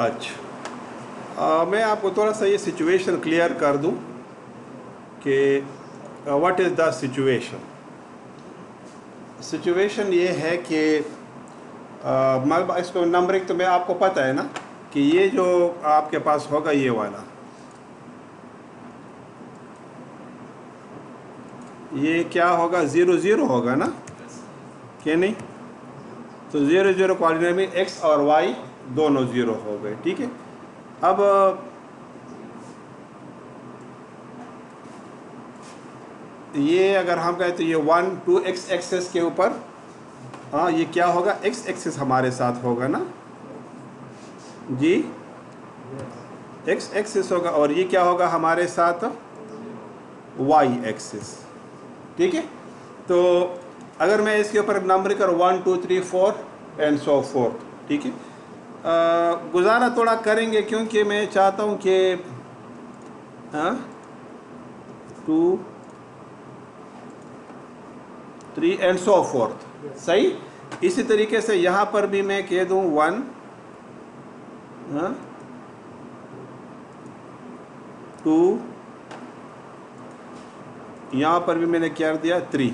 اچھا میں آپ کو تھوڑا سا یہ سچویشن کلیئر کر دوں کہ واٹ از دا سچویشن یہ ہے کہ اس کو نمبرنگ تو میں آپ کو پتہ ہے نا کہ یہ جو آپ کے پاس ہوگا یہ والا یہ کیا ہوگا 0 0 ہوگا نا کہ نہیں تو 0 0 کوآرڈینیٹ میں ایکس اور وائی دونوں 0 ہو گئے ٹھیک ہے اب یہ اگر ہم کہیں تو یہ 1 2 ایکس ایکسس کے اوپر ہاں یہ کیا ہوگا ایکس ایکسس ہمارے ساتھ ہوگا نا جی ایکس ایکسس ہوگا اور یہ کیا ہوگا ہمارے ساتھ وائی ایکسس ٹھیک ہے تو اگر میں اس کے اوپر نمبر کر 1 2 3 4 اینڈ سو فورتھ ٹھیک ہے گزارا تھوڑا کریں گے کیونکہ میں چاہتا ہوں کہ 2 3 اینڈ سو فورتھ صحیح اسی طریقے سے یہاں پر بھی میں کہہ دوں 1 2 یہاں پر بھی میں نے کیا دیا 3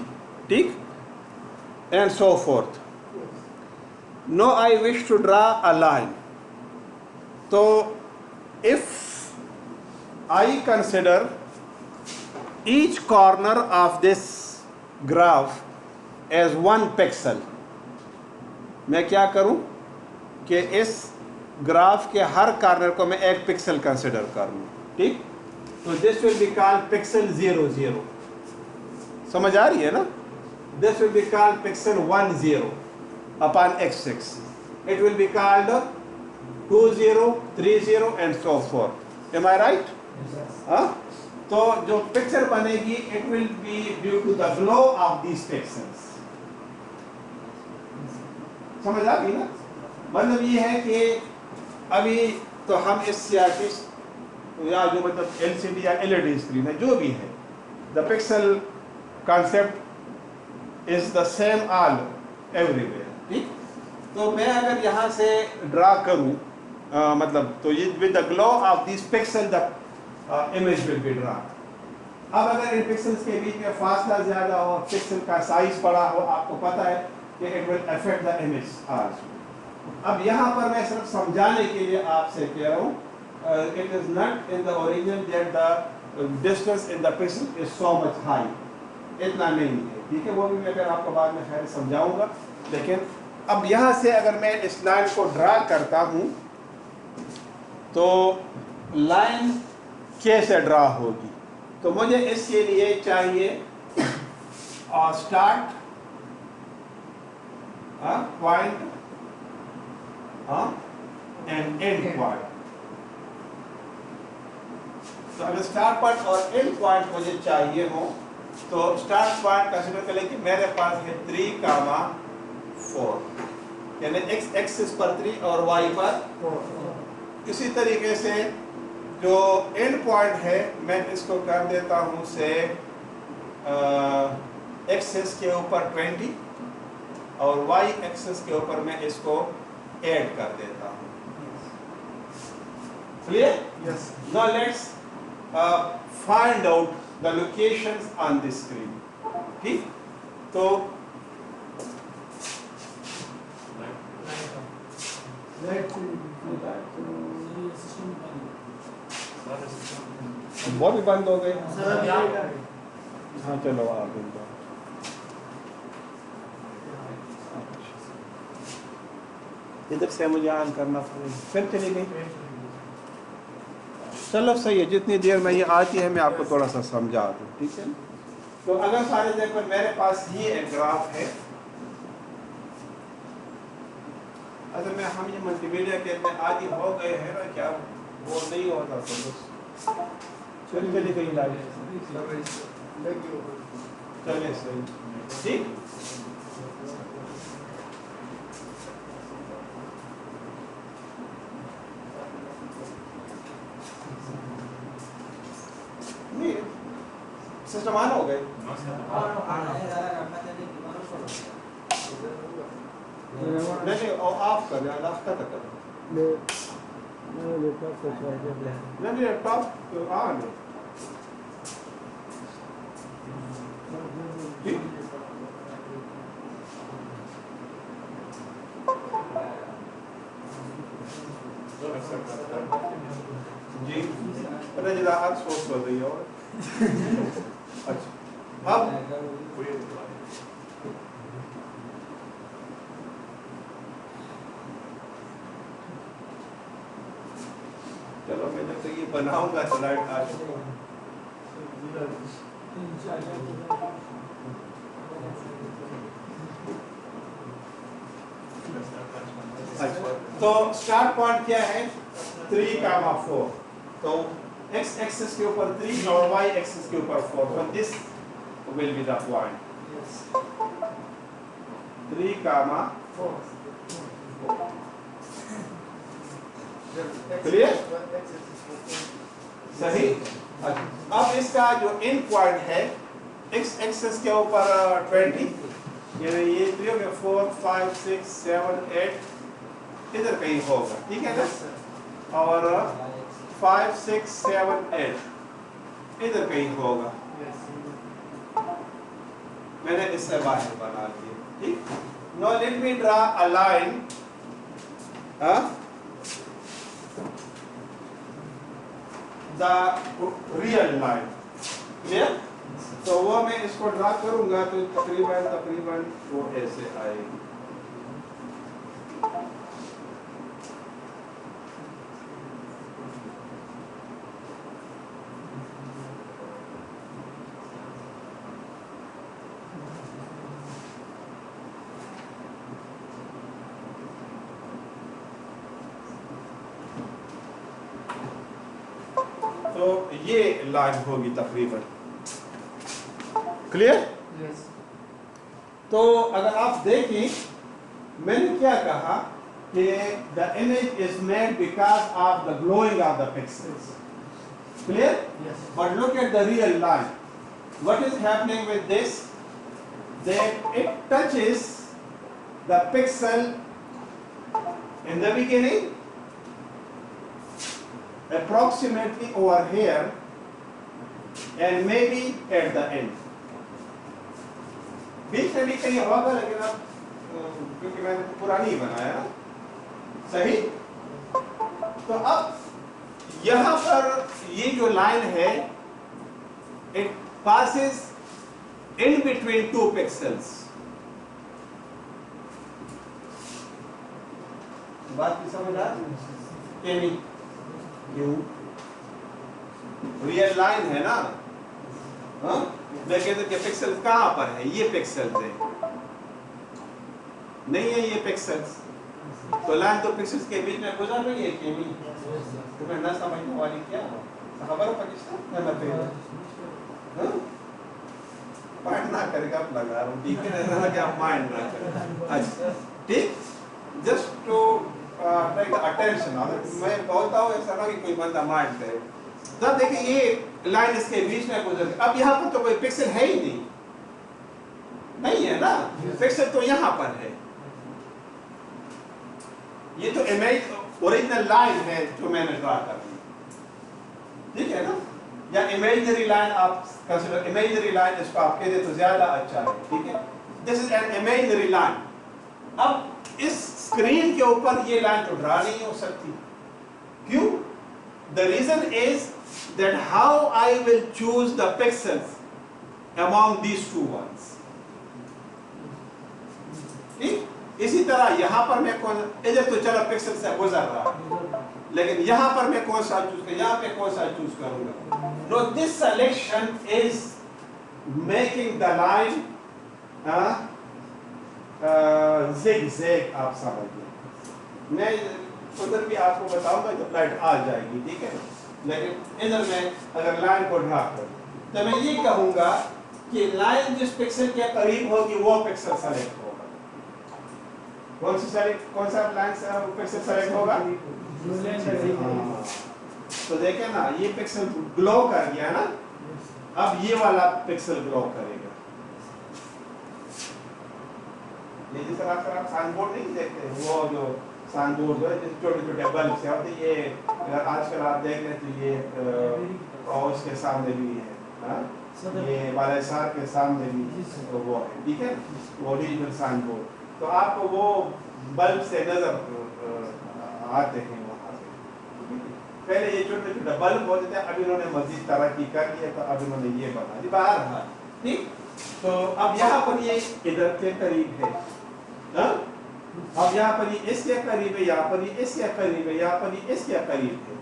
ٹھیک and so fourth now I wish to draw a line تو if I consider each corner of this graph as 1 pixel میں کیا کروں کہ اس گراف کے ہر کارنر کو میں 1 پکسل کنسیڈر کروں ٹھیک تو this will be called pixel 0 0 سمجھ آ رہی ہے نا this will be called pixel 1 0 upon x6 it will be called 2 0 3 0 and so forth am I right تو جو پکچر بنے گی it will be due to the glow of these pixels سمجھ آ گئی نا مطلب یہ ہے کہ ابھی تو ہم اس CRT یا جو مطلب LCD یا LED اسکرین ہے جو بھی ہے the pixel concept is the same all everywhere ٹھیک تو میں اگر یہاں سے ڈرا کروں مطلب تو یہ with the glow of these pixel the image will be drawn اب اگر ان پکسلز کے بیچ میں فاصلہ زیادہ ہو پکسل کا سائز بڑا ہو آپ کو پتہ ہے کہ it will affect the image also اب یہاں پر میں صرف سمجھانے کے لیے آپ سے کہہ رہا ہوں it is not in the origin that the distance in the pixel is so much high اتنا نہیں ہے ٹھیک ہے وہ بھی میں پھر آپ کو بعد میں خیر سمجھاؤں گا لیکن اب یہاں سے اگر میں اس لائن کو ڈرا کرتا ہوں تو لائن کیسے ڈرا ہوگی تو مجھے اس کے لیے چاہیے start point and and point تو اگر اسٹارٹ پوائنٹ اور اینڈ پوائنٹ مجھے چاہیے ہو تو اسٹارٹ پوائنٹ کنسیڈر کر لیں کہ میرے پاس ہے 3 4 یعنی ایکس ایکسس پر 3 اور وائی پر 4 اسی طریقے سے جو اینڈ پوائنٹ ہے میں اس کو کر دیتا ہوں سے ایکسس کے اوپر 20 اور وائی ایکسس کے اوپر میں اس کو ایڈ کر دیتا ہوں clear yes now let's find out the locations on the screen ٹھیک تو وہ بھی بند ہو گئے ہاں چلو آپ ادھر سے مجھے آن کرنا پھر چلی گئی چلو صحیح ہے جتنی دیر میں یہ آتی ہے میں آپ کو تھوڑا سا سمجھا دوں ٹھیک ہے تو اگر سارے دیر پر میرے پاس یہ ایک گراف ہے اگر میں ہم یہ ملٹی میڈیا کے میں عادی ہو گئے ہیں نا کیا وہ نہیں ہوتا تو بس چلی گئی چلے صحیح ٹھیک سسٹم آن ہو گئے نہیں آف کر دیں آف کا کر نہیں لیپ ٹاپ آن ہے. ٹھیک. جی رجلا سوچ ہو رہی ہو. اچھا اب چلو میں جب تک یہ بناؤں گا سلائڈ آ جائے. تو اسٹارٹ پوائنٹ کیا ہے 3,4. تو x ایکسس کے اوپر 3 اور y ایکسس کے اوپر 4. So this will be the point 3,4. Clear صحیح. اب اس کا جو اینڈ پوائنٹ ہے x ایکسس کے اوپر 20 یعنی یہ 3 ہو گیا 4 5 6 7 8 ادھر کہیں ہوگا. ٹھیک ہے نا. اور 5 6 7 8 ادھر کہیں ہوگا. میں نے اس سے باہر بنا دیا. ٹھیک. Now let me draw a line the real line. Clear. تو وہ میں اس کو ڈرا کروں گا تو تقریباً وہ ایسے آئے گی. تو یہ لائن ہوگی تقریباً. کلیئر. تو اگر آپ دیکھیں میں نے کیا کہا کہ the image is made because of the glowing of the pixels. Clear? Yes. But look at the real line. What is happening with this? That it touches the pixel in the beginning, approximately over here, and maybe at the end. بیچ میں بھی کہیں ہوگا لیکن اب کیونکہ میں نے پورا نہیں بنایا نا. صحیح. تو اب یہاں پر یہ جو لائن ہے it passes in between 2 pixels. بات کی سمجھ آ کہ نہیں؟ کیوں؟ ریئل لائن ہے نا. ہاں میں کہتا کہ پکسل کہاں پر ہے. یہ پکسل ہے نہیں ہے یہ پکسلز. تو لائن تو پکسلز کے بیچ میں گزر رہی ہے کہ نہیں. تمہیں نہ سمجھنے والی کیا ہو خبر پاکستان مائنڈ نہ کرے گا. لگا رہا ہوں ٹھیک ہے کہ آپ مائنڈ نہ کریں. اچھا ٹھیک. Just to take attention. میں بولتا ہوں ایسا نہ کہ کوئی بندہ مائنڈ کرے. تب دیکھیں یہ لائن اس کے بیچ میں گزر. اب یہاں پر تو کوئی پکسل ہے ہی نہیں ہے نا. پکسل تو یہاں پر ہے. یہ تو امیج اوریجنل لائن ہے جو میں نے ڈرا کر دی. ٹھیک ہے نا. یا امیجنری لائن آپ کنسیڈر. امیجنری لائن اس کو آپ کہہ دیں تو زیادہ اچھا ہے. ٹھیک ہے. This is an imaginary line. اب اس اسکرین کے اوپر یہ لائن تو ڈرا نہیں ہو سکتی. کیوں؟ The reason is that how I will choose the pixels among these two ones. ٹھیک. اسی طرح یہاں پر میں کون ادھر تو چلو پکسل سے گزر رہا ہے لیکن یہاں پر میں کون سا چوز کروں. یہاں پہ کون سا چوز کروں گا. No, this selection is making the line zigzag. آپ سمجھ لیں. میں ادھر بھی آپ کو بتاؤں گا جب لائٹ آ جائے گی. ٹھیک ہے. لیکن ادھر میں اگر لائن کو ڈرا کروں تو میں یہ کہوں گا کہ لائن جس پکسل کے قریب ہوگی وہ پکسل سلیکٹ ہوگا. کون سا لائن پکسل سلیکٹ ہوگا. تو دیکھیں نا یہ پکسل گلو کر گیا نا. اب یہ والا پکسل گلو کرے گا. یہ جس طرح آپ سائن بورڈ نہیں دیکھتے وہ جو سائن بورڈ جو ہے چھوٹے چھوٹے بلب سے ہوتے ہیں، یہ اگر آج کل آپ دیکھ لیں تو یہ کراس کے سامنے بھی ہے، یہ بالائسار کے سامنے بھی وہ ہے، ٹھیک ہے، وہ ڈیجیٹل سائن بورڈ، تو آپ کو وہ بلب سے نظر آتے ہیں وہاں سے۔ پہلے یہ چھوٹے چھوٹے بلب ہوتے تھے، اب انہوں نے مزید ترقی کر لی تو اب انہوں نے یہ بنا دی باہر، ٹھیک۔ تو اب یہاں پر یہ ادھر کے قریب ہے، اب یہاں پر یہ اس کے قریب ہے، یہاں پر یہ اس کے قریب ہے، یہاں پر یہ اس کے قریب ہے،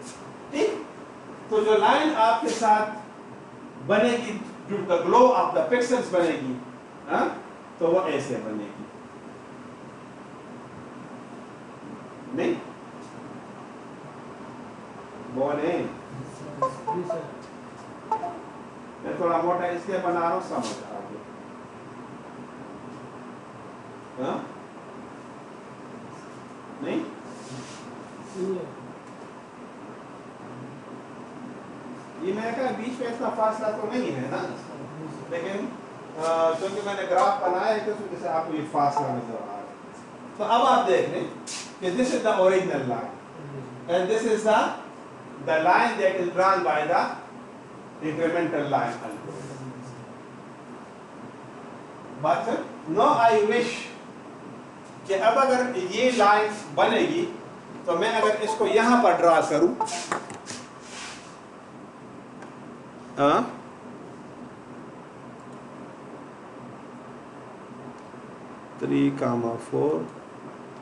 ٹھیک۔ تو جو لائن آپ کے ساتھ بنے گی، جو گلو آف دا پکسلز بنے گی، تو وہ ایسے بنے گی، نہیں بولیں، میں تھوڑا موٹا اس لیے بنا رہا ہوں، سمجھ آگے، نہیں یہ میں نے کہا بیچ میں اتنا فاصلہ تو نہیں ہے نا، لیکن چونکہ میں نے گراف بنایا ہے تو اس وجہ سے آپ کو یہ فاصلہ نظر آ رہا ہے۔ تو اب آپ دیکھ لیں کہ this is the original line and this is the line that is drawn by the incremental line. بات نو آئی وش کہ اب اگر یہ لائن بنے گی تو میں اگر اس کو یہاں پر ڈرا کروں، 3,4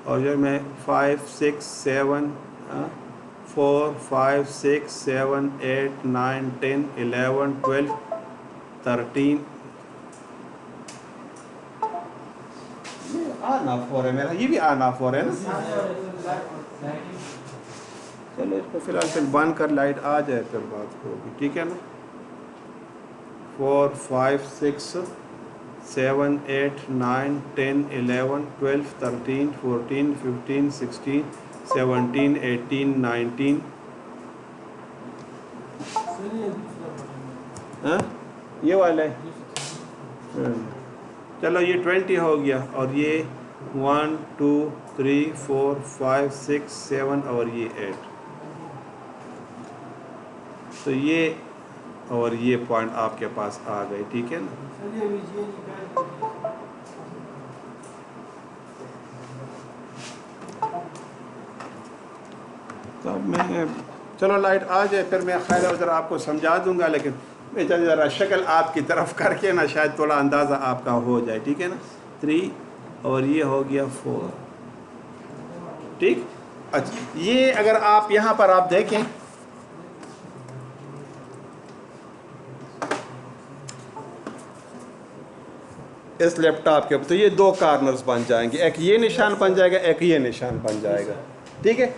اور جو میں 5 6 7 4 5 6 7 8 9 10 11 12 13 آنا 4 ہے میرا، یہ بھی آنا 4 ہے نا، چلو اس کو فی الحال پھر بند کر، لائٹ آ جائے پھر بات ہوگی، ٹھیک ہے نا۔ 4 5 6 7 8 9 10 11 12 13 14 15 16 17 18 19 یہ والا ہے، چلو یہ 20 ہو گیا، اور یہ 1 2 3 4 5 6 7 اور یہ 8، تو یہ اور یہ پوائنٹ آپ کے پاس آ گئے، ٹھیک ہے نا۔ تو اب میں چلو لائٹ آ جائے پھر میں خیر ادھر آپ کو سمجھا دوں گا، لیکن میں ذرا شکل آپ کی طرف کر کے نا شاید تھوڑا اندازہ آپ کا ہو جائے، ٹھیک ہے نا۔ 3 اور یہ ہو گیا 4، ٹھیک۔ اچھا یہ اگر آپ یہاں پر آپ دیکھیں، اس لیپ ٹاپ کے تو یہ 2 کارنرز بن جائیں گے، ایک یہ نشان بن جائے گا، ایک یہ نشان بن جائے گا، ٹھیک ہے۔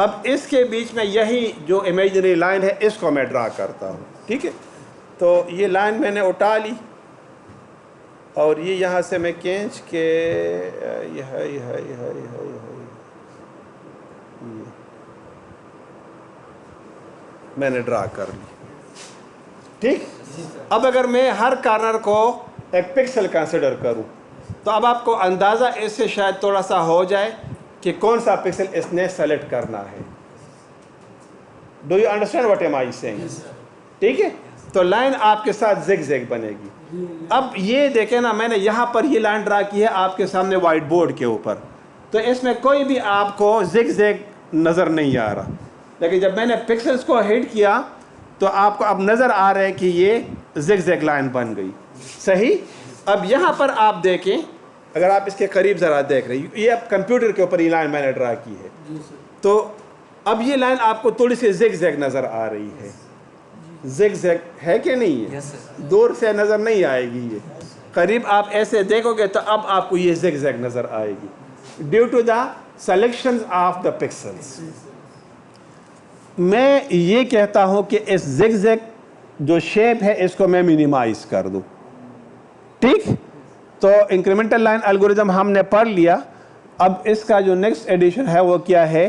اب اس کے بیچ میں یہی جو امیجنری لائن ہے اس کو میں ڈرا کرتا ہوں، ٹھیک ہے۔ تو یہ لائن میں نے اٹھا لی اور یہ یہاں سے میں کھینچ کے میں نے ڈرا کر لی، ٹھیک۔ اب اگر میں ہر کارنر کو ایک پکسل کنسیڈر کروں تو اب آپ کو اندازہ اس سے شاید تھوڑا سا ہو جائے کہ کون سا پکسل اس نے سلیکٹ کرنا ہے۔ Do you understand what am I saying? ٹھیک ہے، تو لائن آپ کے ساتھ زگ زگ بنے گی۔ اب یہ دیکھیں نا، میں نے یہاں پر یہ لائن ڈرا کی ہے آپ کے سامنے وائٹ بورڈ کے اوپر، تو اس میں کوئی بھی آپ کو زگ زگ نظر نہیں آ رہا، لیکن جب میں نے پکسلز کو ہٹ کیا تو آپ کو اب نظر آ رہا ہے کہ یہ زگ زگ لائن بن گئی، صحیح۔ اب یہاں پر آپ دیکھیں، اگر آپ اس کے قریب ذرا دیکھ رہے ہیں، یہ اب کمپیوٹر کے اوپر یہ لائن میں نے ڈرا کی ہے، تو اب یہ لائن آپ کو تھوڑی سی زگ زگ نظر آ رہی ہے، زگ زگ ہے کہ نہیں ہے؟ دور سے نظر نہیں آئے گی، یہ قریب آپ ایسے دیکھو گے تو اب آپ کو یہ زگ زگ نظر آئے گی، due to the selection of the pixels. میں یہ کہتا ہوں کہ اس زگ زگ جو شیپ ہے اس کو میں منیمائز کر دوں، ٹھیک۔ تو انکریمنٹل لائن الگوریزم ہم نے پڑھ لیا، اب اس کا جو نیکسٹ ایڈیشن ہے وہ کیا ہے؟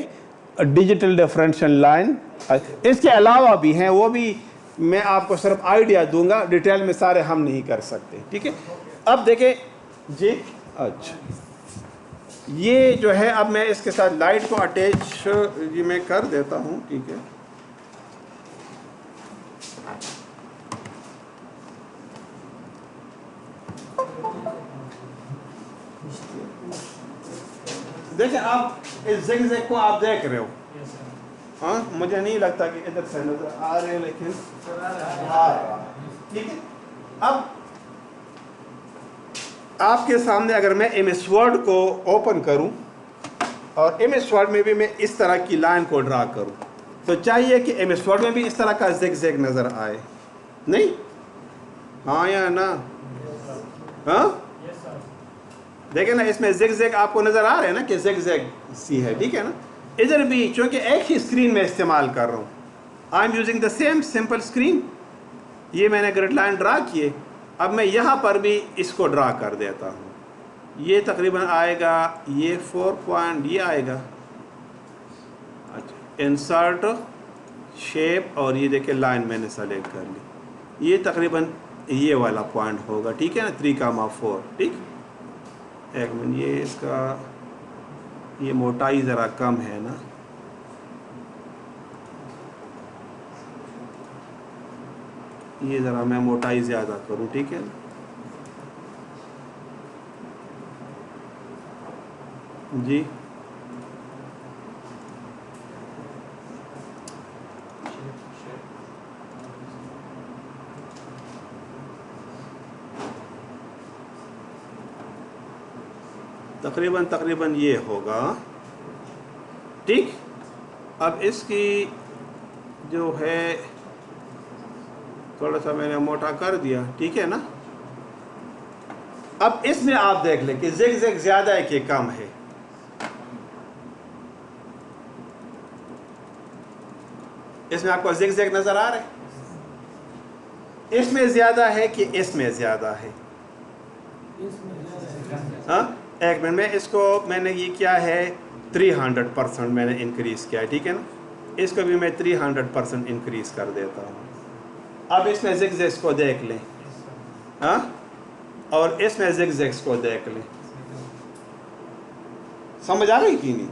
Digital differential line. اس کے علاوہ بھی ہیں، وہ بھی میں آپ کو صرف آئیڈیا دوں گا، ڈیٹیل میں سارے ہم نہیں کر سکتے، ٹھیک ہے۔ اب دیکھیں جی، اچھا یہ جو ہے اب میں اس کے ساتھ لائٹ کو اٹیچ یہ میں کر دیتا ہوں، ٹھیک ہے. دیکھیں آپ اس زگ زگ کو آپ دیکھ رہے ہو، ہاں مجھے نہیں لگتا کہ ادھر سے نظر آ رہے ہیں، لیکن آ رہا ہے، ٹھیک ہے. اب آپ کے سامنے اگر میں ایم ایس ورڈ کو اوپن کروں اور ایم ایس ورڈ میں بھی میں اس طرح کی لائن کو ڈرا کروں، تو چاہیے کہ ایم ایس ورڈ میں بھی اس طرح کا زگ زگ نظر آئے، نہیں؟ ہاں یا نا؟ ہاں دیکھیں نا، اس میں زگ زگ آپ کو نظر آ رہے ہیں نا کہ زگ زگ سی ہے، ٹھیک ہے نا. ادھر بھی چونکہ ایک ہی اسکرین میں استعمال کر رہا ہوں، I am using the same simple screen. یہ میں نے گریڈ لائن ڈرا کیے، اب میں یہاں پر بھی اس کو ڈرا کر دیتا ہوں. یہ تقریباً آئے گا، یہ 4 پوائنٹ یہ آئے گا. اچھا، انسرٹ شیپ، اور یہ دیکھیں لائن میں نے سلیکٹ کر لی. یہ تقریباً یہ والا پوائنٹ ہوگا، ٹھیک ہے نا، 3,4. ٹھیک، ایک منٹ، یہ اس کا یہ موٹائی ذرا کم ہے نا، یہ ذرا میں موٹائی زیادہ کروں، ٹھیک ہے نا. جی تقریباً یہ ہوگا، ٹھیک. اب اس کی جو ہے تھوڑا سا میں نے موٹا کر دیا، ٹھیک ہے نا. اب اس میں آپ دیکھ لیں کہ زگ زگ زیادہ ہے کہ کم ہے. اس میں آپ کو زگ زگ نظر آ رہے ہیں؟ اس میں زیادہ ہے کہ اس میں زیادہ ہے؟ ہاں، ایک منٹ، میں اس کو میں نے یہ کیا ہے 300% میں نے انکریز کیا ہے، ٹھیک ہے نا. اس کو بھی میں 300% انکریز کر دیتا ہوں. اب اس میں زگ زگس کو دیکھ لیں، ہاں، اور اس میں زگ زگس کو دیکھ لیں. سمجھ آ گئی کہ نہیں؟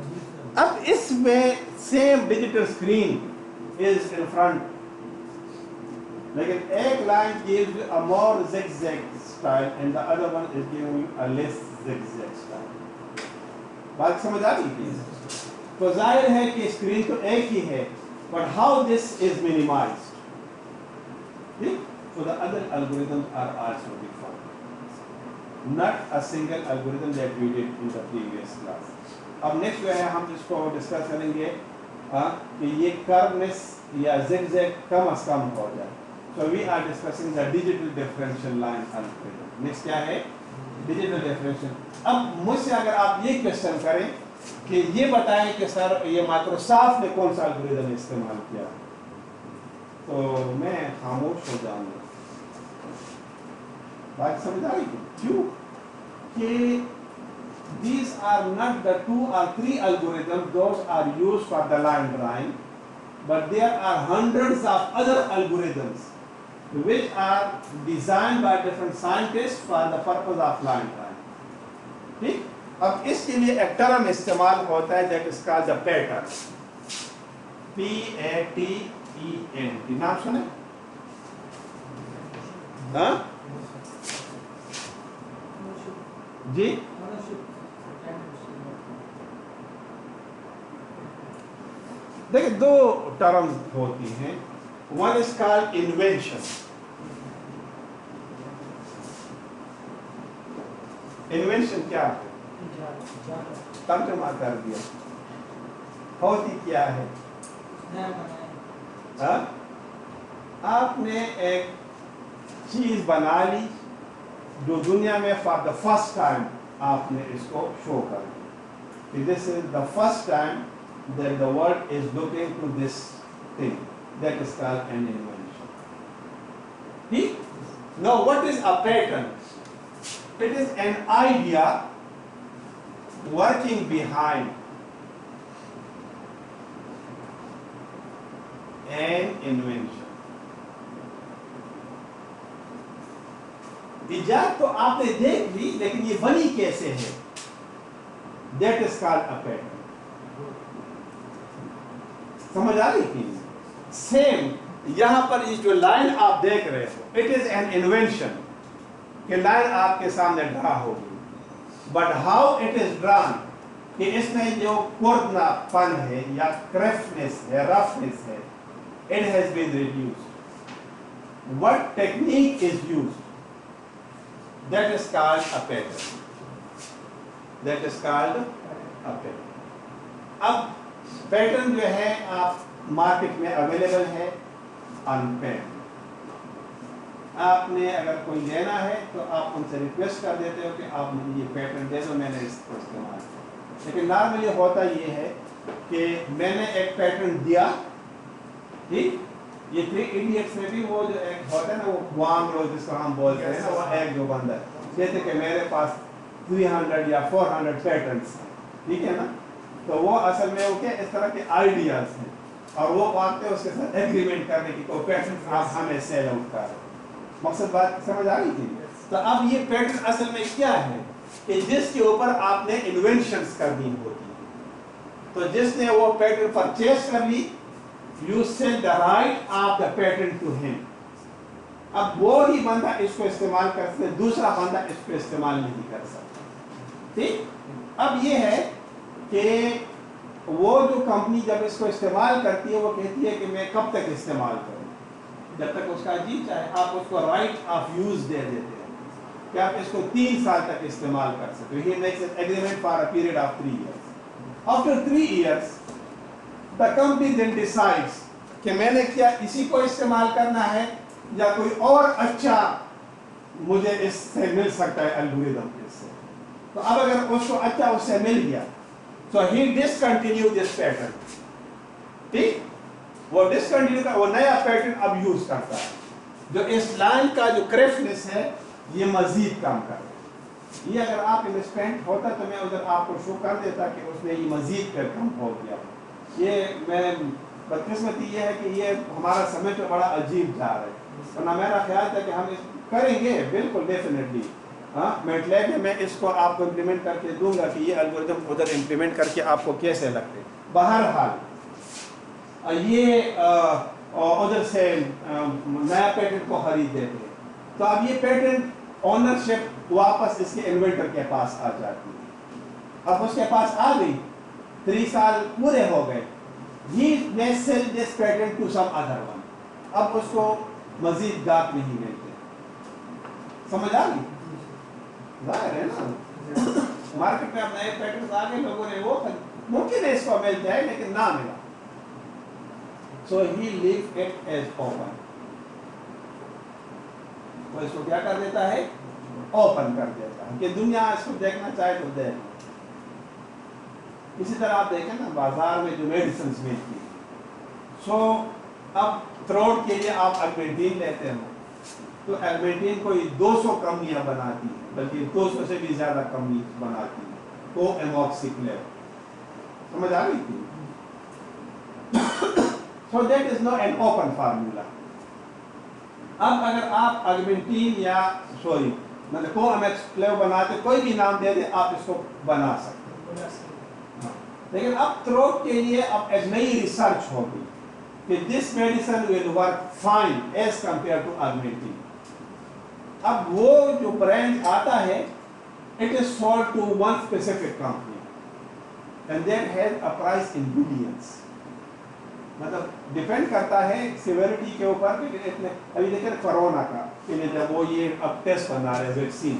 اب اس میں same digital screen is in front, لیکن ایک line gives you a more zigzag style and the other one is giving you a less zigzag style. بات سمجھ آ گئی؟ تو ظاہر ہے کہ اسکرین تو ایک ہی ہے، but how this is minimized. So the other algorithms are also defined. Not a single algorithm that we did in the previous class. اب نیکسٹ جو ہے ہم اس کو ڈسکس کریں گے کہ یہ کرونس یا زگ زگ کم از کم ہو جائے. So we are discussing the digital differential line algorithm. Next کیا ہے؟ Digital differential. اب مجھ سے اگر آپ یہ کوشچن کریں کہ یہ بتائیں کہ سر یہ مائکروسافٹ نے کون سا الگوریدم استعمال کیا، تو میں خاموش ہو جاؤں گا. بات سمجھ آئی؟ کیوں کہ these are not the 2 or 3 algorithms, those are used for the line drawing, but there are hundreds of other algorithms which are designed by different scientists for the purpose of line drawing. ٹھیک، اب اس کے لیے ایک term استعمال ہوتا ہے that is called the pattern. PATEN، نام سنیں؟ ہاں جی، دیکھیں دو ٹرم ہوتی ہیں. One is called invention. Invention کیا ہے؟ ترجمہ کر دیا، ہوتی کیا ہے؟ آپ نے ایک چیز بنا لی جو دنیا میں فار دا فرسٹ ٹائم آپ نے اس کو شو کر دی. This is the first time that the world is looking to this thing, that is called an invention. Now what is a patent? It is an idea working behind an invention. ایجاد تو آپ نے دیکھ لی، لیکن یہ بنی کیسے ہے؟ that is called a pattern. سمجھ آ رہی تھی؟ سیم یہاں پر یہ جو لائن آپ دیکھ رہے ہو اٹ از این انوینشن کہ لائن آپ کے سامنے ڈرا ہوگی بٹ ہاؤ اٹ از ڈران کہ اس میں جو کردنا پن ہے یا کرفنس ہے رفنس ہے it has been reduced. What technique is used? That is called a pattern. That is called a pattern. اب پیٹرن جو ہے آپ مارکیٹ میں اویلیبل ہے ان پین. آپ نے اگر کوئی لینا ہے تو آپ ان سے ریکویسٹ کر دیتے ہو کہ آپ مجھے یہ پیٹرن دے دو, میں نے اس کو استعمال کیا. لیکن نارملی ہوتا یہ ہے کہ میں نے ایک پیٹرن دیا, ٹھیک, یہ 3 ایڈیٹس میں بھی وہ جو ایک ہوتا ہے نا وہ وام رو جس کو ہم بولتے ہیں نا, وہ ایک جو بندہ ہے کہتے کہ میرے پاس 300 یا 400 پیٹرنس ہیں, ٹھیک ہے نا. تو وہ اصل میں وہ کیا اس طرح کے آئیڈیاز ہیں اور وہ وقت اس کے ساتھ ایگریمنٹ کرنے کی کوئی پیٹرن آپ ہمیں سیل آؤٹ کر. مقصد بات سمجھ آ رہی تھی؟ تو اب یہ پیٹرن اصل میں کیا ہے کہ جس کے اوپر آپ نے انوینشنز کرنی ہوتی ہیں. تو جس نے وہ پیٹرن پرچیز کر لی you sell the right of the pattern to him. اب وہ ہی بندہ اس کو استعمال کر سکتے, دوسرا بندہ اس کو استعمال نہیں کر سکتا. ٹھیک. اب یہ ہے کہ وہ جو کمپنی جب اس کو استعمال کرتی ہے وہ کہتی ہے کہ میں کب تک استعمال کروں, جب تک اس کا جی چاہے. آپ اس کو رائٹ آف یوز دے دیتے ہیں کہ آپ اس کو 3 سال تک استعمال کر سکتے ہو. He makes an agreement for a period of 3 years. After 3 years the company then decides کہ میں نے کیا اسی کو استعمال کرنا ہے یا کوئی اور اچھا مجھے اس سے مل سکتا ہے الگوریدم اس سے. تو اب اگر اس کو اچھا اس سے مل گیا so he discontinue this pattern. ٹھیک, وہ ڈسکنٹینیو کا وہ نیا پیٹرن اب یوز کرتا ہے جو اس لائن کا جو کرفنس ہے یہ مزید کم کر. یہ اگر آپ انویسٹمنٹ ہوتا تو میں ادھر آپ کو شو کر دیتا کہ اس نے یہ مزید کر کم ہو گیا. یہ میں بدقسمتی یہ ہے کہ یہ ہمارا سمجھ پہ بڑا عجیب جا رہا ہے, ورنہ میرا خیال تھا کہ ہم اس کریں گے بالکل ڈیفینیٹلی. ہاں میں اس کو آپ کو امپلیمنٹ کر کے دوں گا کہ یہ الگوریتم ادھر امپلیمنٹ کر کے آپ کو کیسے لگتے. بہرحال یہ ادھر سے نیا پیٹنٹ کو خرید دیتے ہیں تو اب یہ پیٹنٹ اونرشپ واپس اس کے انوینٹر کے پاس آ جاتی ہے. اب اس کے پاس آ گئی, 3 سال پورے ہو گئے. He may sell this patent to some other one. اب اس کو مزید گاہک نہیں ملتے. سمجھ آ گئی؟ ظاہر ہے نا مارکیٹ میں اب نئے پیٹنٹس آ گئے, لوگوں نے وہ ممکن ہے اس کو مل جائے لیکن نہ ملا. So he leave it as open. وہ اس کو کیا کر دیتا ہے؟ اوپن کر دیتا ہے کہ دنیا اس کو دیکھنا چاہے تو دیکھ. اسی طرح آپ دیکھیں نا بازار میں جو میڈیسنز ملتی ہیں, سو اب تھروٹ کے لیے آپ ایگمنٹین لیتے ہو تو ایگمنٹین کوئی 200 کمپنیاں بناتی ہیں, بلکہ 200 سے بھی زیادہ کمپنی بناتی ہیں. کو ایموکسیکلیو, سمجھ آ رہی تھی؟ So that is not an open formula. اب اگر آپ ایگمنٹین یا مطلب کو ایموکسیکلیو بناتے, کوئی بھی نام دے دیں آپ اس کو بنا سکتے. لیکن اب تھروٹ کے لیے اب ایک نئی ریسرچ ہوگی کہ this medicine will work fine as compare to Augmentin. اب وہ جو برانڈ آتا ہے it is sold to one specific company and that has a price in balance. مطلب ڈیپینڈ کرتا ہے سیویرٹی کے اوپر. لیکن ابھی دیکھیں کورونا کا کہ جب وہ یہ اب ٹیسٹ بنا رہے ویکسین,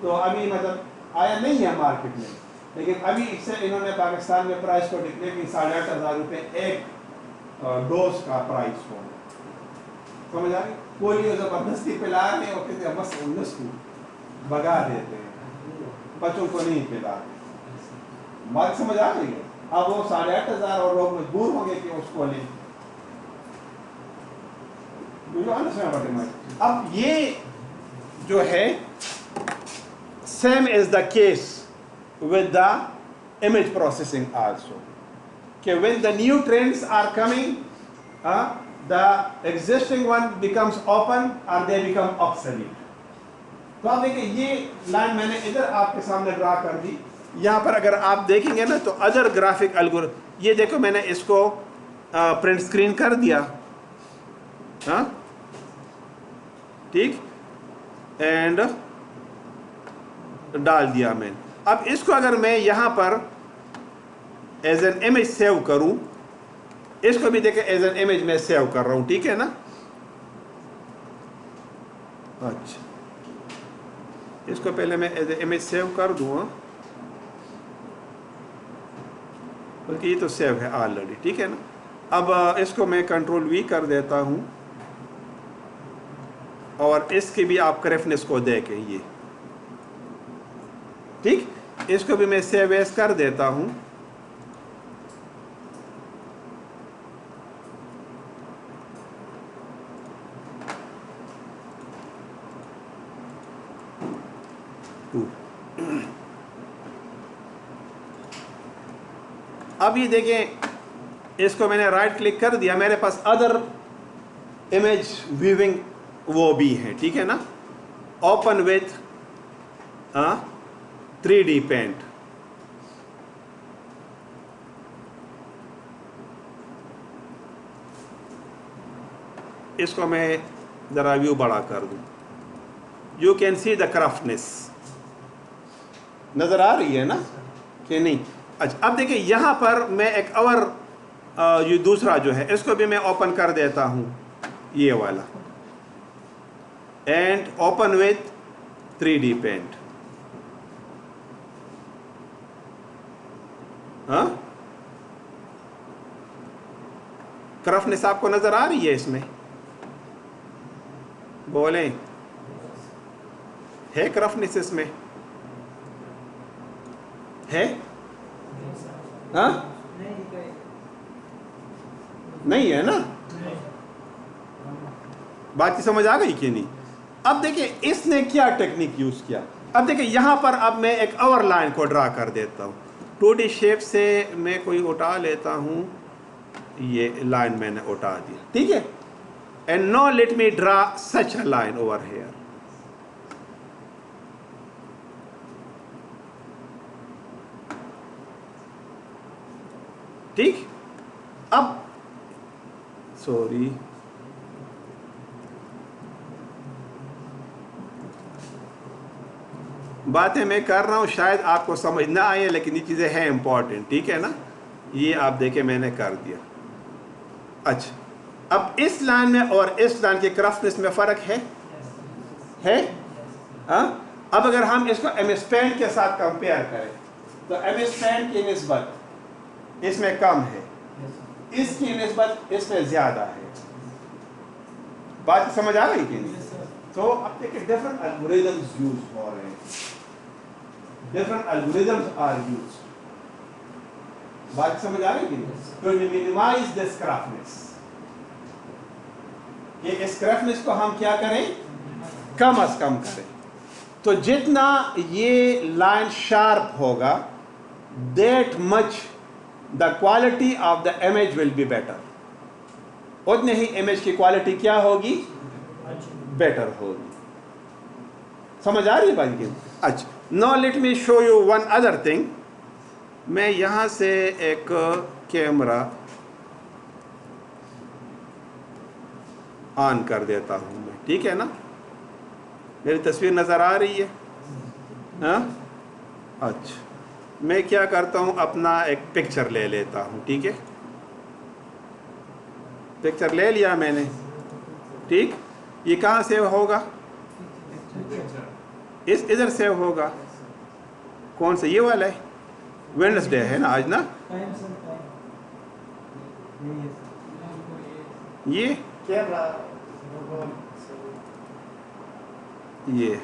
تو ابھی مطلب آیا نہیں ہے مارکیٹ میں, لیکن ابھی اس سے انہوں نے پاکستان میں پرائس کو ڈکلیئر کی 8,500 روپے ایک ڈوز کا پرائس ہو. سمجھ آ رہی؟ پولیو زبردستی پلا رہے ہیں اور کہتے ہیں بس 19 کو بگا دیتے ہیں, بچوں کو نہیں پلاتے. بات سمجھ آ رہی ہے؟ اب وہ 8,500 اور لوگ مجبور ہوں گے کہ اس کو لیں. اب یہ جو ہے same is the case with the image processing also. Okay, when the new trends are coming, the existing one becomes open or they become obsolete. تو آپ دیکھیں یہ لائن میں نے ادھر آپ کے سامنے ڈرا کر دی, یہاں پر اگر آپ دیکھیں گے نا تو ادر گرافک یہ دیکھو میں نے اس کو پرنٹ اسکرین کر دیا، ہاں ٹھیک، اینڈ ڈال دیا میں نے. اب اس کو اگر میں یہاں پر ایز این امیج سیو کروں، اس کو بھی دیکھیں ایز این امیج میں سیو کر رہا ہوں، ٹھیک ہے نا. اچھا اس کو پہلے میں ایز اے امیج سیو کر دوں ہاں، بلکہ یہ تو سیو ہے آلریڈی، ٹھیک ہے نا. اب اس کو میں کنٹرول وی کر دیتا ہوں، اور اس کی بھی آپ کریفنس کو دیکھیں، یہ ٹھیک. اس کو بھی میں سیو ایز کر دیتا ہوں. اب یہ دیکھیں اس کو میں نے رائٹ کلک کر دیا، میرے پاس ادر امیج ویونگ وہ بھی ہے، ٹھیک ہے نا. Open with 3D pant. اس کو میں ذرا ویو بڑا کر دوں. یو کین سی دا کرافٹنس، نظر آ رہی ہے نا کہ نہیں. اچھا اب دیکھیں یہاں پر میں ایک اور یہ دوسرا جو ہے اس کو بھی میں اوپن کر دیتا ہوں، یہ والا، and open with 3D pant. ہاں کرفنس آپ کو نظر آ رہی ہے اس میں؟ بولیں ہے کرفنس اس میں ہے؟ ہاں نہیں ہے نا، بات کی سمجھ آ گئی کہ نہیں. اب دیکھیں اس نے کیا ٹیکنیک یوز کیا. اب دیکھیں یہاں پر اب میں ایک اور لائن کو ڈرا کر دیتا ہوں. 2D شیپ سے میں کوئی اٹھا لیتا ہوں، یہ لائن میں نے اٹھا دیا، ٹھیک ہے. And now let me draw such a line over here. ٹھیک. اب سوری باتیں میں کر رہا ہوں شاید آپ کو سمجھ نہ آئے، لیکن یہ چیزیں ہیں امپورٹنٹ، ٹھیک ہے نا. یہ آپ دیکھیں میں نے کر دیا. اچھا اب اس لائن میں اور اس لائن کے کرفٹنس میں فرق ہے ہاں. اب اگر ہم اس کو ایم ایس پینٹ کے ساتھ کمپیئر کریں تو ایم ایس پینٹ کی نسبت اس میں کم ہے، اس کی نسبت اس میں زیادہ ہے. بات سمجھ آ گئی کہ نہیں؟ تو اب دیکھیں ڈفرنٹ الگوریدمز یوز ہو رہے ہیں، ڈفرنٹ الگوریدمز آر یوز. بات سمجھ آ گئی کہ نہیں؟ ٹو مینیمائز دس کرافٹنس، کہ اس کرافٹنس کو ہم کیا کریں، کم از کم کریں. تو جتنا یہ لائن شارپ ہوگا that much the quality of the image will be better. اتنے ہی امیج کی کوالٹی کیا ہوگی، بیٹر ہوگی. سمجھ آ رہی ہے بات کی؟ اچھا now let me show you one other thing. میں یہاں سے ایک کیمرہ آن کر دیتا ہوں میں، ٹھیک ہے نا. میری تصویر نظر آ رہی ہے ہاں. اچھا میں کیا کرتا ہوں، اپنا ایک پکچر لے لیتا ہوں، ٹھیک ہے. پکچر لے لیا میں نے، ٹھیک. یہ کہاں سیو ہوگا، ادھر سیو ہوگا. کون سا، یہ والا ہے؟ ویڈنسڈے ہے نا آج نا. یہ ہے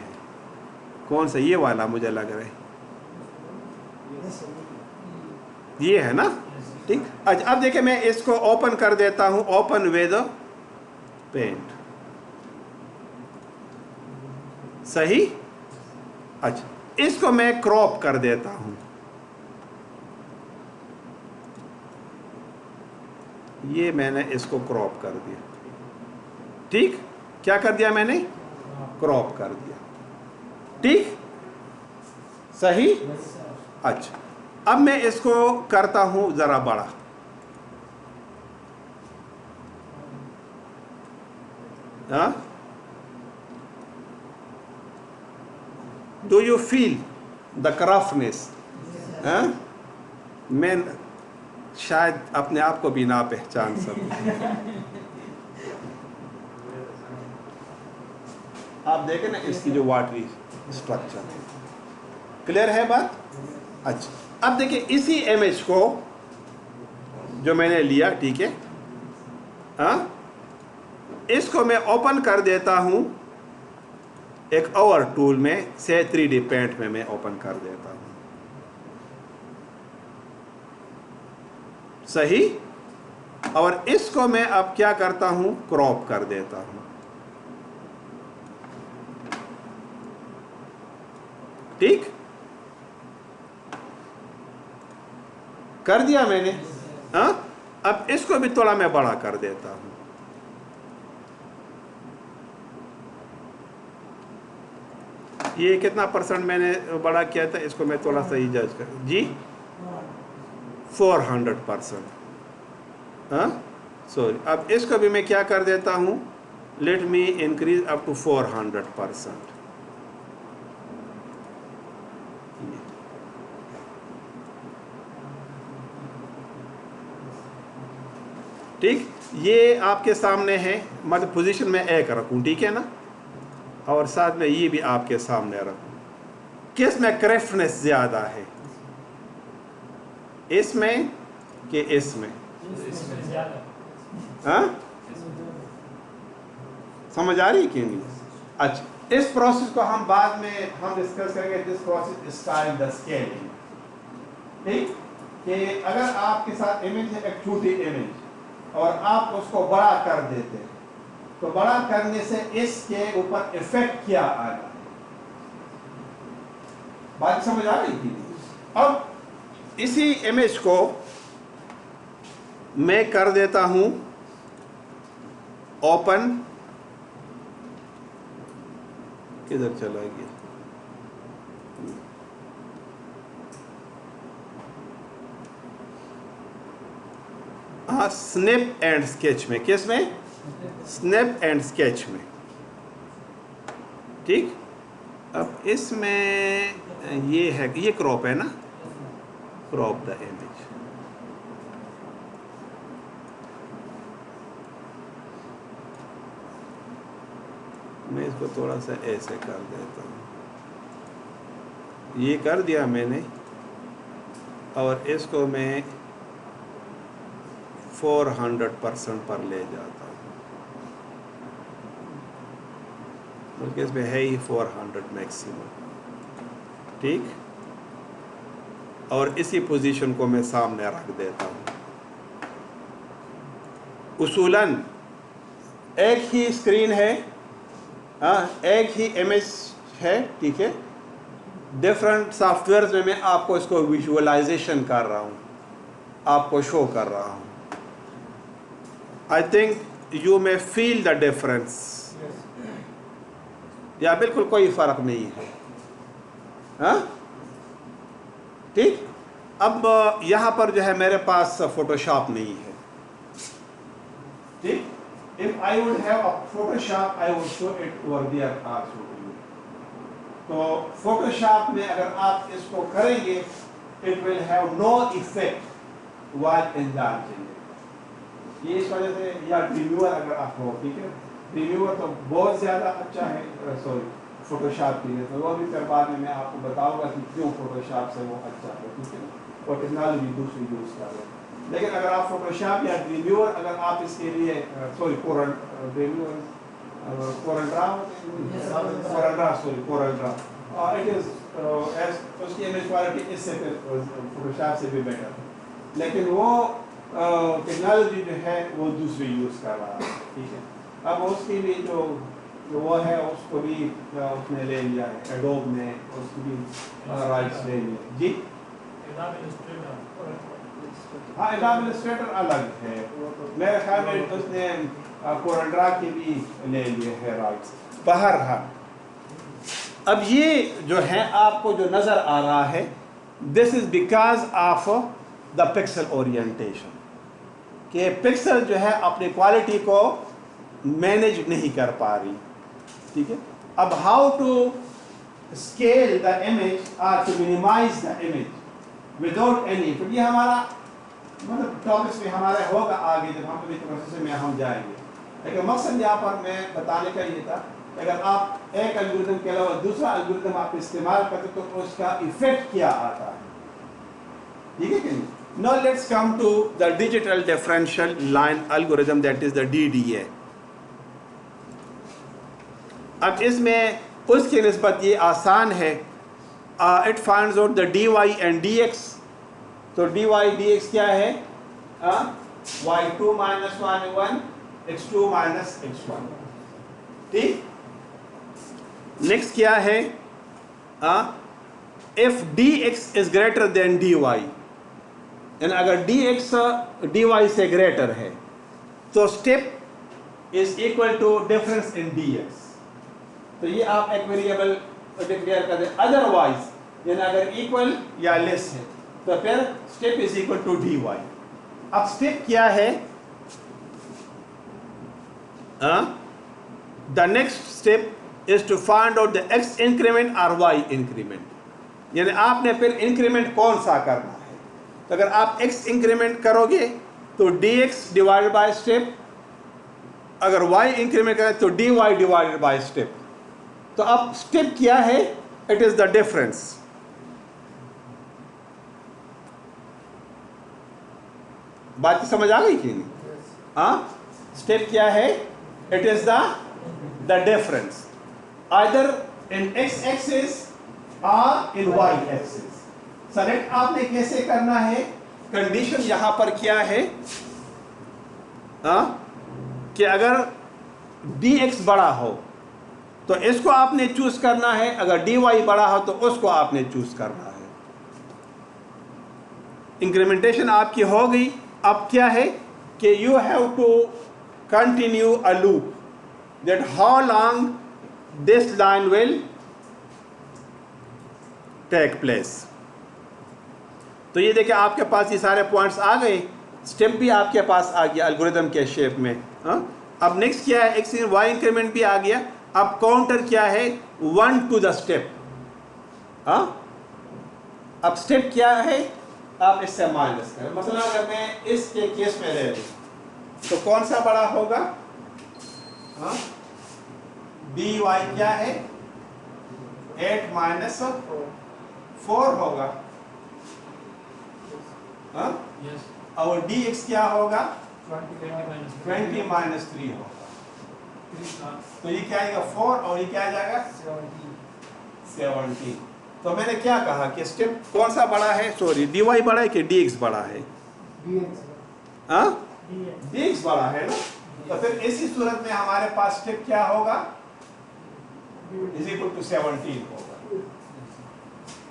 کون سا، یہ والا مجھے لگ رہا ہے یہ ہے نا، ٹھیک. اچھا اب دیکھیں میں اس کو اوپن کر دیتا ہوں، اوپن ود پینٹ. صحیح. اچھا اس کو میں کراپ کر دیتا ہوں، یہ میں نے اس کو کراپ کر دیا، ٹھیک. کیا کر دیا میں نے، کراپ کر دیا، ٹھیک. صحیح. اچھا اب میں اس کو کرتا ہوں ذرا بڑا. ہاں ڈو یو فیل دا کرافنیس؟ میں شاید اپنے آپ کو بھی نہ پہچان سکوں. آپ دیکھیں نا اس کی جو واٹری اسٹرکچر ہے. کلیئر ہے بات؟ اچھا اب دیکھیں اسی امیج کو جو میں نے لیا، ٹھیک ہے، ہاں اس کو میں اوپن کر دیتا ہوں ایک اور ٹول میں سے 3D پینٹ میں اوپن کر دیتا ہوں. صحیح. اور اس کو میں اب کیا کرتا ہوں، کراپ کر دیتا ہوں. ٹھیک کر دیا میں نے. ہاں اب اس کو بھی تھوڑا میں بڑا کر دیتا ہوں. یہ کتنا پرسنٹ میں نے بڑا کیا تھا، اس کو میں تھوڑا سا ہی جج کر جی 400%. ہاں سوری اب اس کو بھی میں کیا کر دیتا ہوں، let me increase up to 400%. ٹھیک یہ آپ کے سامنے ہے، مطلب پوزیشن میں ایک رکھوں، ٹھیک ہے نا، اور ساتھ میں یہ بھی آپ کے سامنے رکھوں. کس میں کریفٹنس زیادہ ہے، اس میں کہ اس میں؟ ہاں سمجھ آ رہی کہ نہیں؟ اچھا اس پروسیس کو ہم بعد میں ہم ڈسکس کریں گے. This process style the scaling. ٹھیک کہ اگر آپ کے ساتھ امیج ہے ایک چھوٹی امیج اور آپ اس کو بڑا کر دیتے ہیں تو بڑا کرنے سے اس کے اوپر افیکٹ کیا آ رہا ہے. بات سمجھ آ رہی تھی؟ اب اسی امیج کو میں کر دیتا ہوں اوپن. کدھر چلا گیا؟ ہاں سنیپ اینڈ اسکیچ میں. کس میں؟ سنیپ اینڈ اسکیچ میں. ٹھیک اب اس میں یہ ہے، یہ کراپ ہے نا، کراپ دا امیج. میں اس کو تھوڑا سا ایسے کر دیتا ہوں. یہ کر دیا میں نے، اور اس کو میں 400% پر لے جاتا ہوں، بلکہ اس میں ہے ہی 400 میکسیمم. ٹھیک اور اسی پوزیشن کو میں سامنے رکھ دیتا ہوں. اصولاً ایک ہی اسکرین ہے، ہاں ایک ہی امیج ہے، ٹھیک ہے، ڈفرنٹ سافٹ ویئرز میں آپ کو اس کو ویژولائزیشن کر رہا ہوں، آپ کو شو کر رہا ہوں. آئی تھنک یو میں فیل دا ڈفرنس. یا بالکل کوئی فرق نہیں ہے. ہاں ٹھیک اب یہاں پر جو ہے میرے پاس فوٹو شاپ نہیں ہے. ٹھیک if I would have a Photoshop I would show it over there also to you. تو Photoshop میں اگر آپ اس کو کریں گے it will have no effect while enlarging it. یہ اس وجہ سے یا ریویور اگر آپ ہو، ٹھیک ہے، ریویور تو بہت زیادہ اچھا ہے سوری فوٹوشاپ کے لیے، تو وہ بھی پھر بعد میں آپ کو بتاؤں گا کہ کیوں فوٹوشاپ سے وہ اچھا ہے، ٹھیک ہے، اور ٹیکنالوجی دوسری یوز کر رہے ہیں. لیکن اگر آپ فوٹوشاپ یا ڈریمیور اگر آپ اس کے لیے sorry Corel Draw it is اس کی امیج کوالٹی اس سے فوٹوشاپ سے بھی بیٹر ہے، لیکن وہ ٹیکنالوجی جو ہے وہ دوسری یوز کر رہا ہے. ٹھیک ہے اب اس کی بھی جو وہ ہے اس کو بھی اس نے لے لیا ہے، ایڈوب نے اس کی بھی رائٹس لے لیا. جی ہاں ایڈوب السٹریٹر الگ ہے، میرے خیال میں اس نے کورل ڈرا کے بھی لے لیے ہے رائٹس. بہرحال اب یہ جو ہے آپ کو جو نظر آ رہا ہے this is because of the pixel orientation, کہ پکسل جو ہے اپنی کوالٹی کو مینیج نہیں کر پا رہی. ٹھیک ہے. اب how to scale the image اور to minimize the image without any, تو یہ ہمارا مطلب ٹاپکس میں ہمارا ہوگا آگے جب ہم کبھی پروسیس میں ہم جائیں گے. لیکن مقصد یہاں پر میں بتانے کا یہ تھا کہ اگر آپ ایک الگوریتم کے علاوہ دوسرا الگوریتم آپ استعمال کرتے تو اس کا ایفیکٹ کیا آتا ہے. ٹھیک ہے کہ نہیں. Now let's come to the digital differential line algorithm, that is the DDA. اب اس میں اس کی نسبت یہ آسان ہے. It finds out the dy and dx. تو dy dx کیا ہے؟ y2 minus y1 x2 minus x1. ٹھیک. نیکسٹ کیا ہے؟ if dx is greater than dy، یعنی اگر dx dy سے گریٹر ہے تو step is equal to difference in dx. تو یہ آپ ایک ویریبل ڈکلیئر کر دیں. ادر وائز یعنی اگر ایکول یا لیس ہے تو پھر step is equal to dy. اب اسٹیپ کیا ہے؟ The next step is to find out the x increment اور وائی انکریمنٹ. یعنی آپ نے پھر انکریمنٹ کون سا کرنا ہے. تو اگر آپ ایکس انکریمنٹ کرو گے تو d x divide by step, اگر وائی انکریمنٹ کریں تو d y divide by step. تو اب اسٹیپ کیا ہے؟ It is the difference. بات کی سمجھ آ گئی کہ نہیں؟ ہاں. اسٹیپ کیا ہے؟ It is the difference either in x axis اور ان وائی ایکسس. سلیکٹ آپ نے کیسے کرنا ہے؟ کنڈیشن یہاں پر کیا ہے کہ اگر ڈی ایکس بڑا ہو تو اس کو آپ نے چوز کرنا ہے، اگر ڈی وائی بڑا ہو تو اس کو آپ نے چوز کرنا ہے. انکریمنٹیشن آپ کی ہو گئی. اب کیا ہے کہ you have to continue a loop that how long this line will take place. تو یہ دیکھیں آپ کے پاس یہ سارے پوائنٹس آ گئے. اسٹیپ بھی آپ کے پاس آ گیا الگوریتم کے شیپ میں. اب نیکسٹ کیا ہے؟ ایکس وائی انکریمنٹ بھی آ گیا. اب کاؤنٹر کیا ہے؟ 1 ٹو دا اسٹیپ. اب اسٹیپ کیا ہے؟ آپ اس سے مائنس کریں. مثلا اگر میں اس کے کیس میں لے لوں تو کون سا بڑا ہوگا؟ ڈی وائی کیا ہے؟ 8 minus 4 ہوگا. اور ڈی ایکس کیا ہوگا؟ 20 minus 3 ہوگا. تو یہ کیا آئے گا؟ 4 اور یہ کیا آ جائے گا؟ 17. تو میں نے کیا کہا کہ اسٹیپ کون سا بڑا ہے؟ سوری، ڈی وائی بڑا ہے کہ ڈی ایکس بڑا ہے؟ ڈی ایکس بڑا ہے نا. تو پھر اسی صورت میں ہمارے پاس اسٹیپ کیا ہوگا؟ is equal to 17 ہوگا.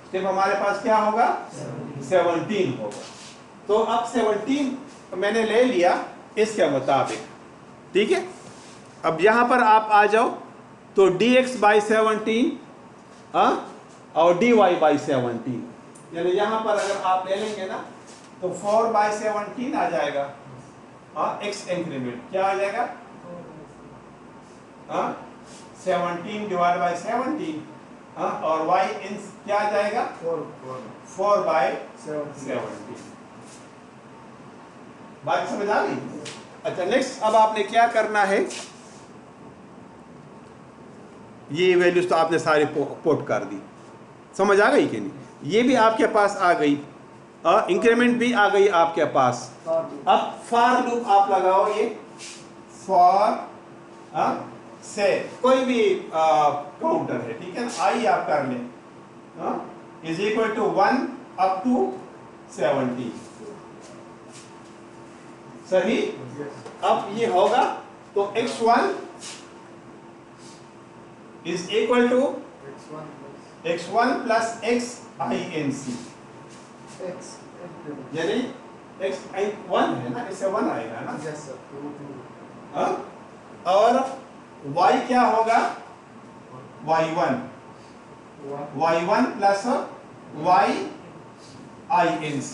اسٹیپ ہمارے پاس کیا ہوگا؟ 17 ہوگا. تو اب 17 میں نے لے لیا اس کے مطابق. ٹھیک ہے. اب یہاں پر آپ آ جاؤ تو ڈی ایکس بائی 17 اور ڈی وائی بائی 17، یعنی یہاں پر اگر آپ لے لیں گے نا تو 4 بائی 17 آ جائے گا. ایکس انکریمنٹ کیا آ جائے گا؟ 17 ڈیوائڈ بائی 17 اور وائی ان کیا آ جائے گا؟ 4 بائی 17. بات سمجھ آ گئی؟ اچھا نیکسٹ اب آپ نے کیا کرنا ہے؟ یہ ویلیوز تو آپ نے ساری پوٹ کر دی. سمجھ آ گئی کہ نہیں؟ یہ بھی آپ کے پاس آ گئی، انکریمنٹ بھی آ گئی آپ کے پاس. اب فار لوپ آپ لگاؤ. یہ فار سے کوئی بھی کاؤنٹر ہے، ٹھیک ہے نا، آئی آپ کر لیں is equal to 1 up to 17. صحیح. اب یہ ہوگا تو x1 is equal to x1 plus x inc. یعنی x 1 ہے نا، اس سے 1 آئے گا نا. اور y کیا ہوگا؟ y1 plus y INC.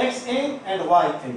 XN and YN,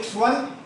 X1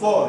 4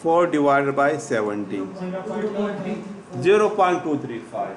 4 divided by 17, 0.235.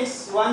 X1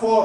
4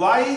Y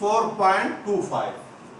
4.25,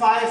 5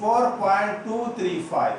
4.235.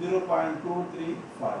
0.235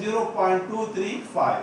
0.235,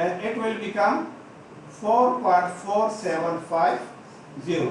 and it will become 4.4750.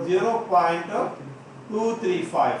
0.235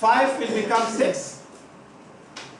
5 will become 6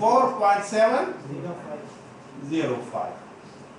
4.705.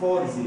40.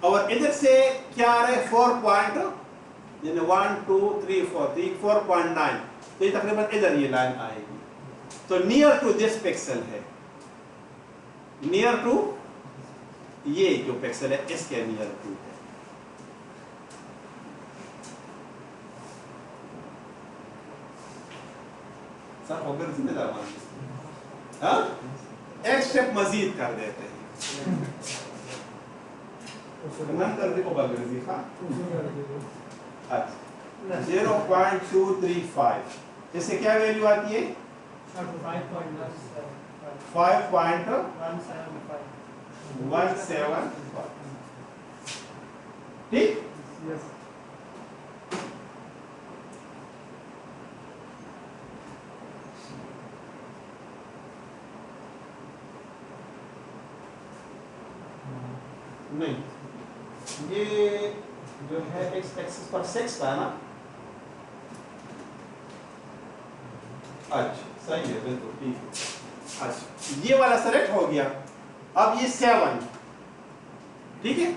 اور ادھر سے کیا آ رہا ہے 4 پوائنٹ یعنی 1 2 3 4 4.9 تو یہ تقریباً ادھر یہ لائن آئے گی تو نیئر ٹو دس پکسل ہے نیئر ٹو یہ جو پکسل ہے اس کے نیئر ٹو ہے سر ہوگا ذمہ دار ہاں ایک سٹیپ مزید کر دیتے ہیں کر دے کو بغرضی ہاں اچھا 0.235 اس سے کیا ویلیو آتی ہے 5.175 ٹھیک نہیں یہ جو ہے ایکس ایکسس پر 6 کا نا اچھا صحیح ہے بالکل ٹھیک ہے اچھا یہ والا سلیکٹ ہو گیا اب یہ 7 ٹھیک ہے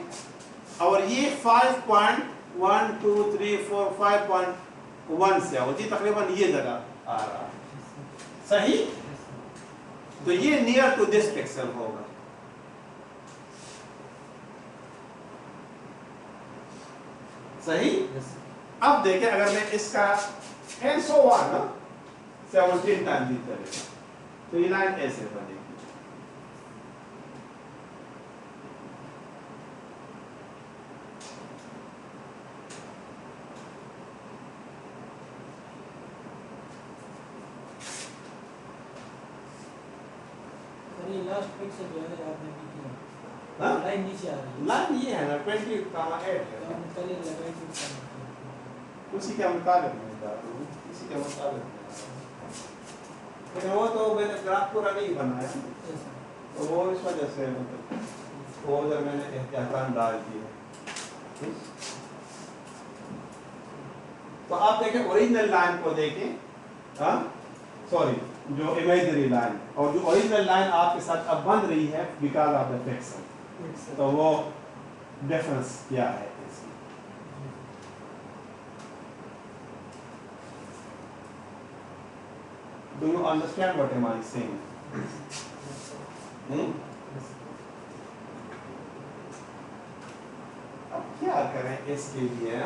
اور یہ 5.12345.1 سے ہوتی تقریباً یہ جگہ آ رہا ہے صحیح تو یہ نیئر ٹو دس پکسل ہوگا صحیح اب دیکھیں اگر میں اس کا 17 ٹائم دی کرے تو یہ لائن ایسے بنے گی لاسٹ پکسل جو ہے آپ نے بھی کیا لائن نیچے آ رہی ہے لائن یہ ہے نا 20,8 ہے اسی کے مطابق میں اسی کے مطابق لیکن وہ تو میں نے گراف پورا نہیں بنایا تو وہ اس وجہ سے مطلب وہ ادھر میں نے احتیاطاً ڈال دیا تو آپ دیکھیں اوریجنل لائن کو دیکھیں ہاں سوری جو امیجنری لائن اور جو اوریجنل لائن آپ کے ساتھ اب بن رہی ہے بیکاز آف دا پکسل تو وہ ڈفرنس کیا ہے اس میں Do you understand what am I saying? اب کیا کریں اس کے لیے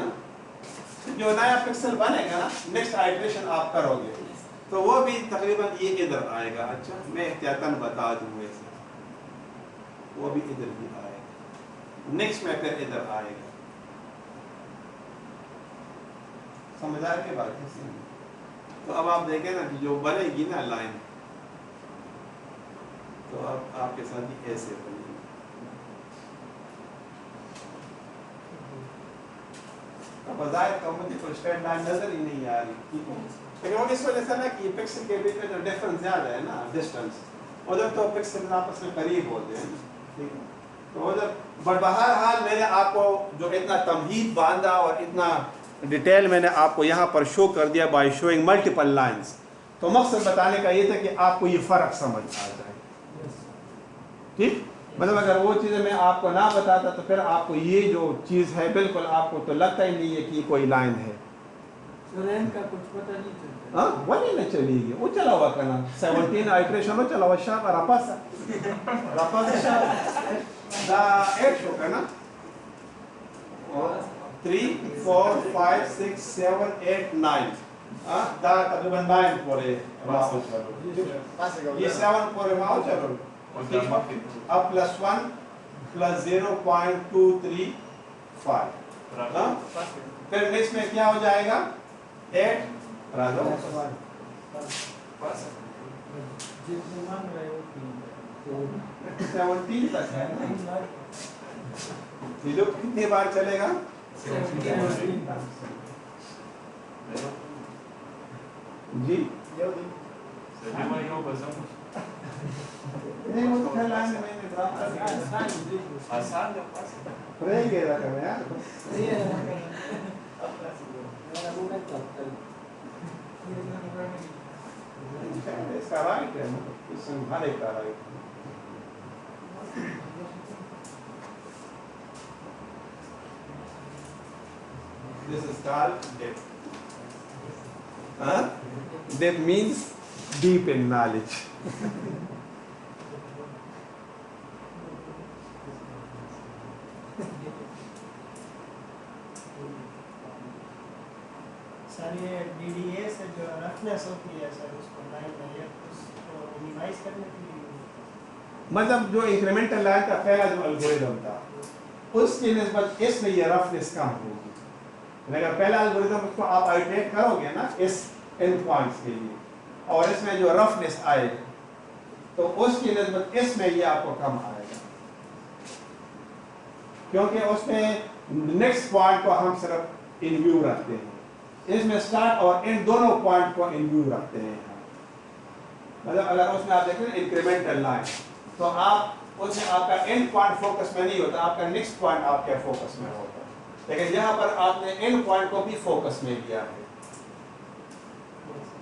جو نیا پکسل بنے گا نا نیکسٹ آئٹریشن آپ کرو گے تو وہ بھی تقریباً یہ ادھر آئے گا اچھا میں احتیاطاً بتا دوں ویسے وہ بھی ادھر بھی آئے گا نیکسٹ میں پھر ادھر آئے گا سمجھ آ رہی ہے بات کسی نے تو اب آپ دیکھیں نا کہ جو بنے گی نا لائن تو اب آپ کے ساتھ ہی ایسے بنے گی اب بظاہر تو مجھے کوئی اسٹریٹ لائن نظر ہی نہیں آ رہی ٹھیک ہے لیکن وہ اس وجہ سے نا کہ پکسل کے بیچ میں جو ڈفرنس زیادہ ہے نا ڈسٹینس ادھر تو پکسل آپس میں قریب ہوتے ہیں ٹھیک ہے تو ادھر بٹ بہرحال میں نے آپ کو جو اتنا تمہید باندھا اور اتنا ڈیٹیل میں نے آپ کو یہاں پر شو کر دیا بائی شوئنگ ملٹیپل لائنس تو مقصد بتانے کا یہ تھا کہ آپ کو یہ فرق سمجھ آ جائے ٹھیک مطلب اگر وہ چیزیں میں آپ کو نہ بتاتا تو پھر آپ کو یہ جو چیز ہے بالکل آپ کو تو لگتا ہی نہیں ہے کہ یہ کوئی لائن ہے لائن کا کچھ پتہ نہیں چلتا ہاں وہ نہیں نہ چلے گی وہ چلا ہوا کرنا 17 آئٹریشن میں چلا ہوا شاپ راپس شاپ دا 8 شو کرنا 3 4 5 6 7 8 9 دا تقریباً 9 پورے ماؤ چلو یہ 7 پورے ماؤ چلو اب +1 +0.235 پھر نیکسٹ میں کیا ہو جائے گا 8 17 تک ہے یہ جو کتنی بار چلے گا جی نہیں وہ تو لائن میں نے آسان رہ گیا رکھا ہے یار اس کا رائٹ ہے اس میں ہر ایک کا right This is called depth. Depth means deep in knowledge. سر یہ DDA سے جو رفنس ہوتی ہے سر اس کو لائن میں اس کو مینیمائز کرنے کے لیے مطلب جو انکریمنٹل لائن کا پہلا جو الگوریدم تھا اس کی نسبت اس میں یہ رفنس کم ہوگی. اگر پہلا الگوریدم اس کو آپ آئیٹریٹ کرو گے نا اس اینڈ پوائنٹس کے لیے اور اس میں جو رفنس آئے تو اس کی نسبت اس میں یہ آپ کو کم آئے گا, کیونکہ اس میں نیکسٹ پوائنٹ کو ہم صرف ان ویو رکھتے ہیں, اس میں سٹارٹ اور اینڈ دونوں پوائنٹ کو ان ویو رکھتے ہیں. مطلب اگر اس میں آپ دیکھیں انکریمنٹل لائن تو آپ اس میں آپ کا اینڈ پوائنٹ فوکس میں نہیں ہوتا, آپ کا نیکسٹ پوائنٹ آپ کے فوکس میں ہوتا ہے, لیکن یہاں پر آپ نے اینڈ پوائنٹ کو بھی فوکس میں لیا ہے.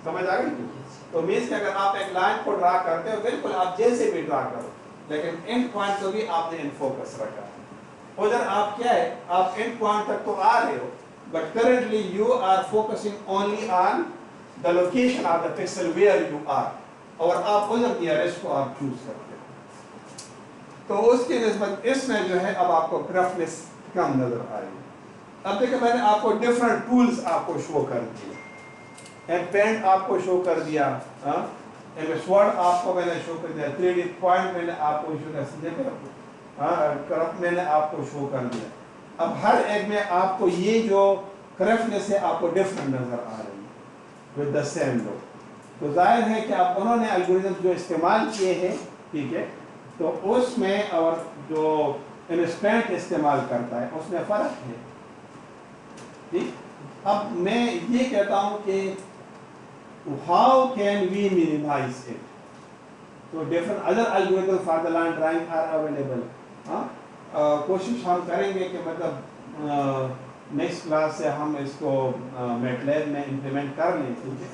سمجھ آ گئی؟ تو مینس کہ اگر آپ ایک لائن کو ڈرا کرتے ہو بالکل آپ جیسے بھی ڈرا کرو لیکن اینڈ پوائنٹ کو بھی آپ نے ان فوکس رکھا ہے. ادھر آپ کیا ہے, آپ اینڈ پوائنٹ تک تو آ رہے ہو but currently you are focusing only on the location of the pixel where you are اور آپ ادھر نیئرسٹ کو آپ چوز کرتے ہیں. تو اس کی نسبت اس میں جو ہے اب آپ کو رفنس کم نظر آئے گی. اب دیکھیں میں نے آپ کو ڈفرنٹ ٹولز آپ کو شو کر دیے, ایم پینٹ آپ کو شو کر دیا, ایم ایس ورڈ آپ کو میں نے شو کر دیا, 3D پوائنٹ میں نے آپ کو شو کر دیا, کرپ میں نے آپ کو شو کر دیا. اب ہر ایک میں آپ کو یہ جو کرفنس ہے آپ کو ڈفرنٹ نظر آ رہی ہے with the same look. تو ظاہر ہے کہ اب انہوں نے الگوریزم جو استعمال کیے ہیں ٹھیک ہے تو اس میں اور جو انسٹنٹ استعمال کرتا ہے اس میں فرق ہے. ٹھیک, اب میں یہ کہتا ہوں کہ how can we minimize it. تو different other algorithms for the line drawing are available. کوشش ہم کریں گے کہ مطلب نیکسٹ کلاس سے ہم اس کو میٹ لیب میں امپلیمنٹ کر لیں. ٹھیک ہے,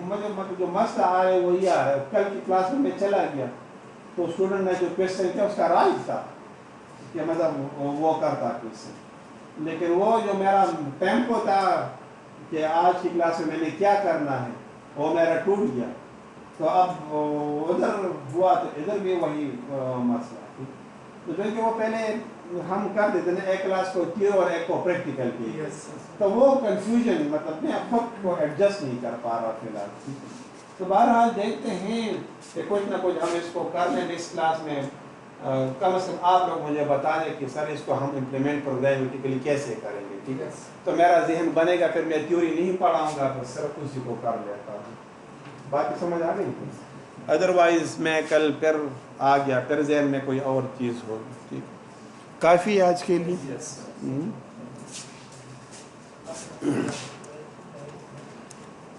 مطلب جو مسئلہ آ رہا ہے وہ یہ آ رہا ہے. کل کی کلاس میں چلا گیا تو اسٹوڈنٹ نے جو کویشچن کیا اس کا رائٹ تھا کہ مطلب وہ کرتا کویشچن, لیکن وہ جو میرا ٹیمپو تھا کہ آج کی کلاس میں نے کیا کرنا ہے وہ میرا ٹوٹ گیا. تو اب ادھر ہوا تو ادھر بھی وہی مسئلہ. تو بلکہ وہ پہلے ہم کر دیتے ہیں ایک کلاس کو تھیوری اور ایک کو پریکٹیکل کی, تو وہ کنفیوژن مطلب میں خود کو ایڈجسٹ نہیں کر پا رہا فی الحال. تو بہرحال دیکھتے ہیں کہ کچھ نہ کچھ ہم اس کو کر لیں نیکسٹ کلاس میں. کم از کم آپ لوگ مجھے بتا دیں کہ سر اس کو ہم امپلیمنٹ پروگرامیٹیکلی کیسے کریں گے. ٹھیک ہے, تو میرا ذہن بنے گا, پھر میں تھیوری نہیں پڑھاؤں گا, بس صرف اسی کو کر لیتا ہوں. باقی سمجھ آ گئی؟ ادروائز میں کل پھر آ گیا پھر ذہن میں کوئی اور چیز ہو. ٹھیک, کافی آج کے لیے.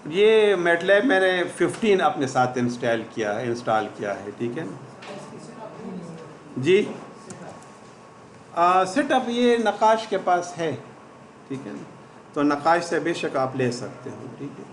یہ میٹ لیب میں نے 15 اپنے ساتھ انسٹال کیا ہے. ٹھیک ہے جی, سیٹ اپ یہ نقاش کے پاس ہے. ٹھیک ہے, تو نقاش سے بے شک آپ لے سکتے ہو. ٹھیک ہے.